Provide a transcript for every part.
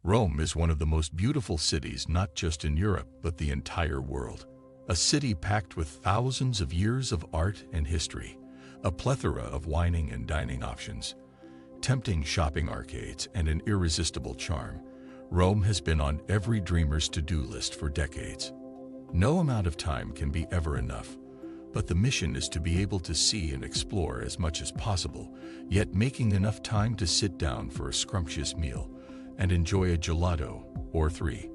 Rome is one of the most beautiful cities not just in Europe but the entire world. A city packed with thousands of years of art and history, a plethora of wining and dining options, tempting shopping arcades, and an irresistible charm. Rome has been on every dreamer's to-do list for decades. No amount of time can be ever enough, but the mission is to be able to see and explore as much as possible, yet making enough time to sit down for a scrumptious meal and enjoy a gelato or three.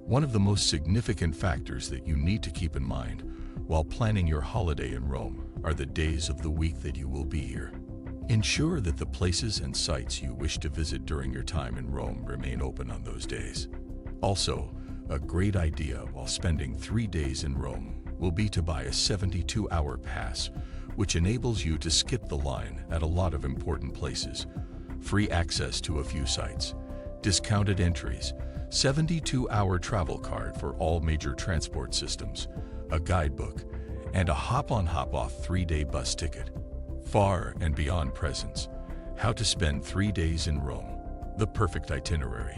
One of the most significant factors that you need to keep in mind while planning your holiday in Rome are the days of the week that you will be here. Ensure that the places and sites you wish to visit during your time in Rome remain open on those days. Also, a great idea while spending 3 days in Rome will be to buy a 72-hour pass, which enables you to skip the line at a lot of important places, free access to a few sites, discounted entries, 72-hour travel card for all major transport systems, a guidebook, and a hop-on hop-off 3-day bus ticket. Far and beyond presents. How to spend 3 days in Rome. The perfect itinerary.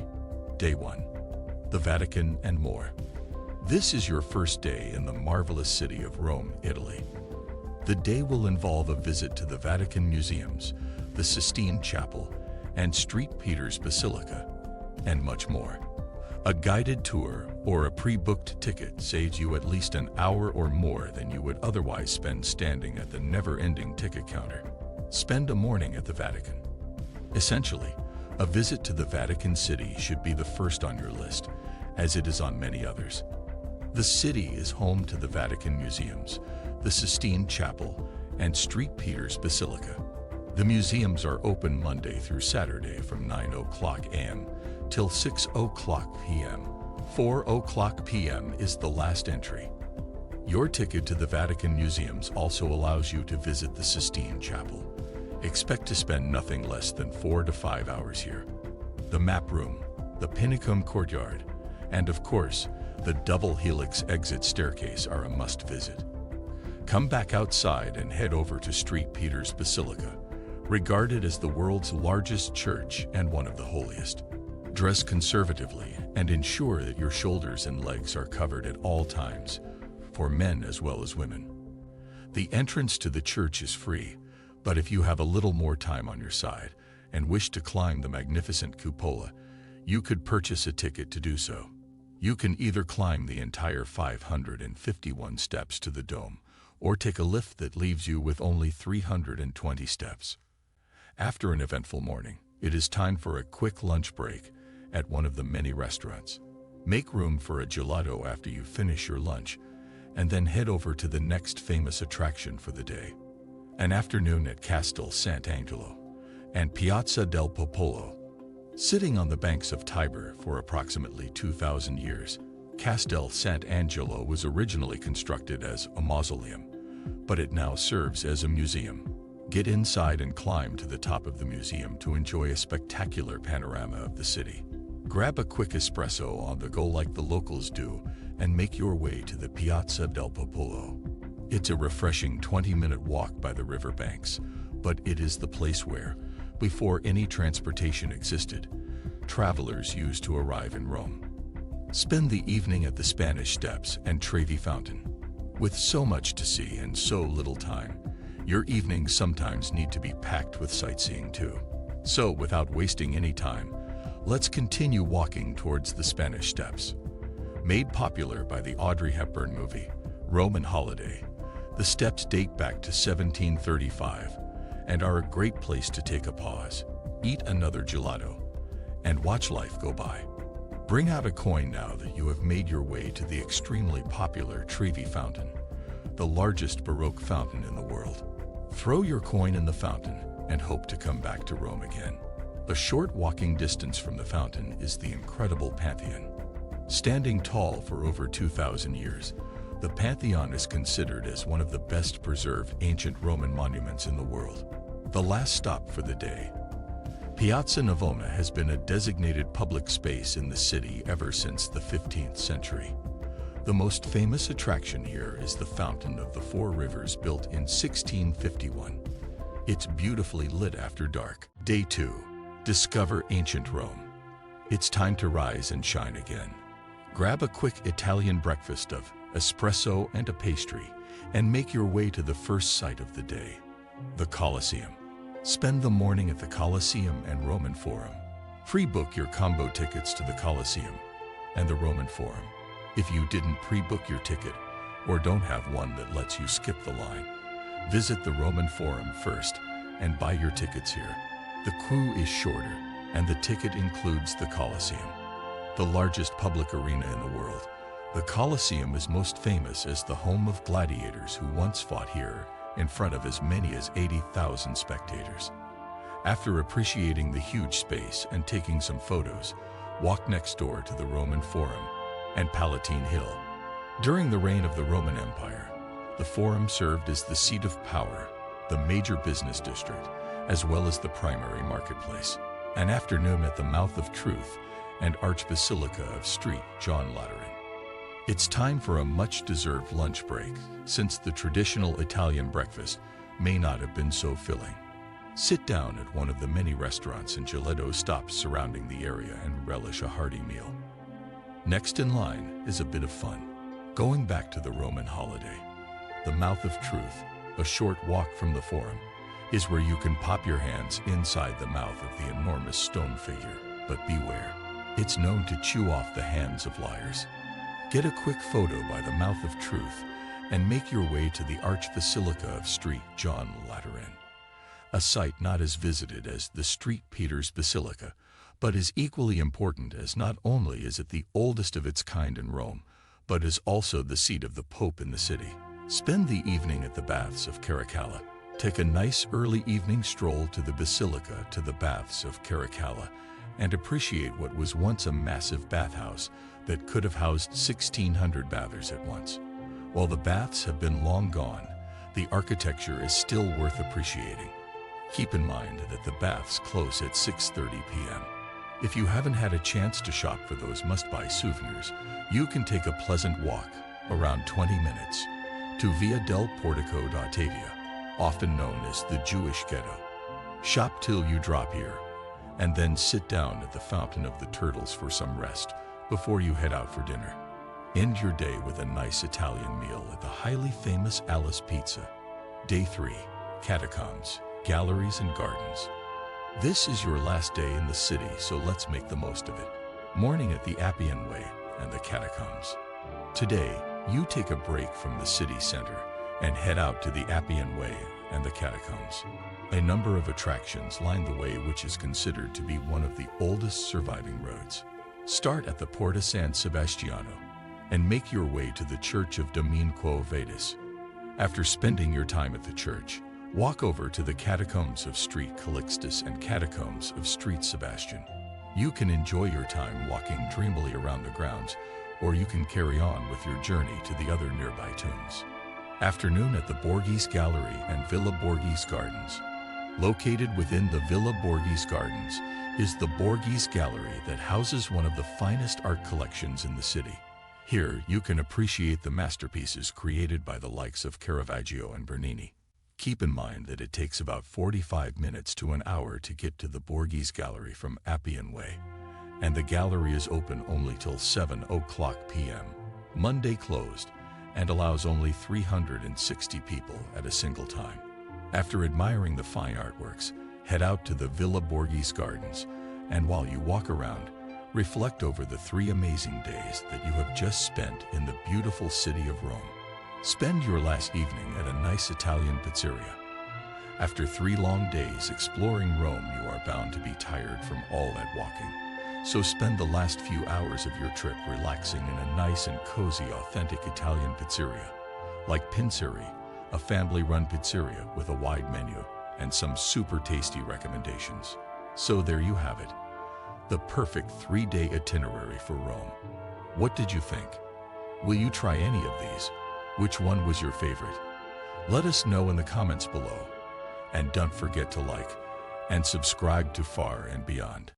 Day 1. The Vatican and more. This is your first day in the marvelous city of Rome, Italy. The day will involve a visit to the Vatican museums, the Sistine Chapel, and St. Peter's Basilica, and much more. A guided tour or a pre-booked ticket saves you at least an hour or more than you would otherwise spend standing at the never-ending ticket counter. Spend a morning at the Vatican. Essentially, a visit to the Vatican City should be the first on your list, as it is on many others. The city is home to the Vatican museums, the Sistine Chapel, and St. Peter's Basilica. The museums are open Monday through Saturday from 9 o'clock a.m. till 6 o'clock p.m. 4 o'clock p.m. is the last entry. Your ticket to the Vatican museums also allows you to visit the Sistine Chapel. Expect to spend nothing less than 4 to 5 hours here. The map room, the Pinnacle courtyard, and of course, the double helix exit staircase are a must-visit. Come back outside and head over to St. Peter's Basilica, regarded as the world's largest church and one of the holiest. Dress conservatively and ensure that your shoulders and legs are covered at all times, for men as well as women. The entrance to the church is free, but if you have a little more time on your side and wish to climb the magnificent cupola, you could purchase a ticket to do so. You can either climb the entire 551 steps to the dome, or take a lift that leaves you with only 320 steps. After an eventful morning, it is time for a quick lunch break at one of the many restaurants. Make room for a gelato after you finish your lunch, and then head over to the next famous attraction for the day. An afternoon at Castel Sant'Angelo and Piazza del Popolo. Sitting on the banks of Tiber for approximately 2,000 years, Castel Sant'Angelo was originally constructed as a mausoleum, but it now serves as a museum. Get inside and climb to the top of the museum to enjoy a spectacular panorama of the city. Grab a quick espresso on the go like the locals do and make your way to the Piazza del Popolo. It's a refreshing 20-minute walk by the river banks, but it is the place where, before any transportation existed, travelers used to arrive in Rome. Spend the evening at the Spanish Steps and Trevi Fountain. With so much to see and so little time, your evenings sometimes need to be packed with sightseeing too. So, without wasting any time, let's continue walking towards the Spanish Steps. Made popular by the Audrey Hepburn movie, Roman Holiday, the steps date back to 1735 and are a great place to take a pause, eat another gelato, and watch life go by. Bring out a coin now that you have made your way to the extremely popular Trevi Fountain, the largest Baroque fountain in the world. Throw your coin in the fountain and hope to come back to Rome again. A short walking distance from the fountain is the incredible Pantheon. Standing tall for over 2,000 years, the Pantheon is considered as one of the best preserved ancient Roman monuments in the world. The last stop for the day. Piazza Navona has been a designated public space in the city ever since the 15th century. The most famous attraction here is the Fountain of the Four Rivers, built in 1651. It's beautifully lit after dark. Day 2. Discover ancient Rome. It's time to rise and shine again. Grab a quick Italian breakfast of espresso and a pastry, and make your way to the first sight of the day, the Colosseum. Spend the morning at the Colosseum and Roman Forum. Pre-book your combo tickets to the Colosseum and the Roman Forum. If you didn't pre-book your ticket or don't have one that lets you skip the line, visit the Roman Forum first and buy your tickets here. The queue is shorter and the ticket includes the Colosseum, the largest public arena in the world. The Colosseum is most famous as the home of gladiators who once fought here in front of as many as 80,000 spectators. After appreciating the huge space and taking some photos, walk next door to the Roman Forum and Palatine Hill. During the reign of the Roman Empire, the Forum served as the seat of power, the major business district, as well as the primary marketplace. An afternoon at the mouth of Truth and Archbasilica of St. John Lateran. It's time for a much-deserved lunch break, since the traditional Italian breakfast may not have been so filling. Sit down at one of the many restaurants and gelato stops surrounding the area and relish a hearty meal. Next in line is a bit of fun. Going back to the Roman holiday, the Mouth of Truth, a short walk from the Forum, is where you can pop your hands inside the mouth of the enormous stone figure. But beware, it's known to chew off the hands of liars. Get a quick photo by the Mouth of Truth and make your way to the Archbasilica of St. John Lateran, a site not as visited as the St. Peter's Basilica, but is equally important as not only is it the oldest of its kind in Rome, but is also the seat of the Pope in the city. Spend the evening at the Baths of Caracalla. Take a nice early evening stroll to the Basilica to the Baths of Caracalla and appreciate what was once a massive bathhouse that could have housed 1,600 bathers at once. While the baths have been long gone, the architecture is still worth appreciating. Keep in mind that the baths close at 6:30 p.m. If you haven't had a chance to shop for those must-buy souvenirs, you can take a pleasant walk, around 20 minutes, to Via del Portico d'Ottavia, often known as the Jewish Ghetto. Shop till you drop here, and then sit down at the Fountain of the Turtles for some rest before you head out for dinner. End your day with a nice Italian meal at the highly famous Alice Pizza. Day 3, Catacombs, Galleries and Gardens. This is your last day in the city, so let's make the most of it. Morning at the Appian Way and the Catacombs. Today, you take a break from the city center and head out to the Appian Way and the Catacombs. A number of attractions line the way, which is considered to be one of the oldest surviving roads. Start at the Porta San Sebastiano and make your way to the Church of Domenico Vetus. After spending your time at the church, walk over to the Catacombs of St. Calixtus and Catacombs of St. Sebastian. You can enjoy your time walking dreamily around the grounds, or you can carry on with your journey to the other nearby tombs. Afternoon at the Borghese Gallery and Villa Borghese Gardens. Located within the Villa Borghese Gardens is the Borghese Gallery that houses one of the finest art collections in the city. Here, you can appreciate the masterpieces created by the likes of Caravaggio and Bernini. Keep in mind that it takes about 45 minutes to an hour to get to the Borghese Gallery from Appian Way, and the gallery is open only till 7:00 p.m. Monday closed, and allows only 360 people at a single time. After admiring the fine artworks, head out to the Villa Borghese Gardens, and while you walk around, reflect over the 3 amazing days that you have just spent in the beautiful city of Rome. Spend your last evening at a nice Italian pizzeria. After 3 long days exploring Rome, you are bound to be tired from all that walking. So spend the last few hours of your trip relaxing in a nice and cozy authentic Italian pizzeria, like Pinzeri, a family-run pizzeria with a wide menu and some super tasty recommendations. So there you have it, the perfect 3-day itinerary for Rome. What did you think? Will you try any of these? Which one was your favorite? Let us know in the comments below. And don't forget to like and subscribe to Far and Beyond.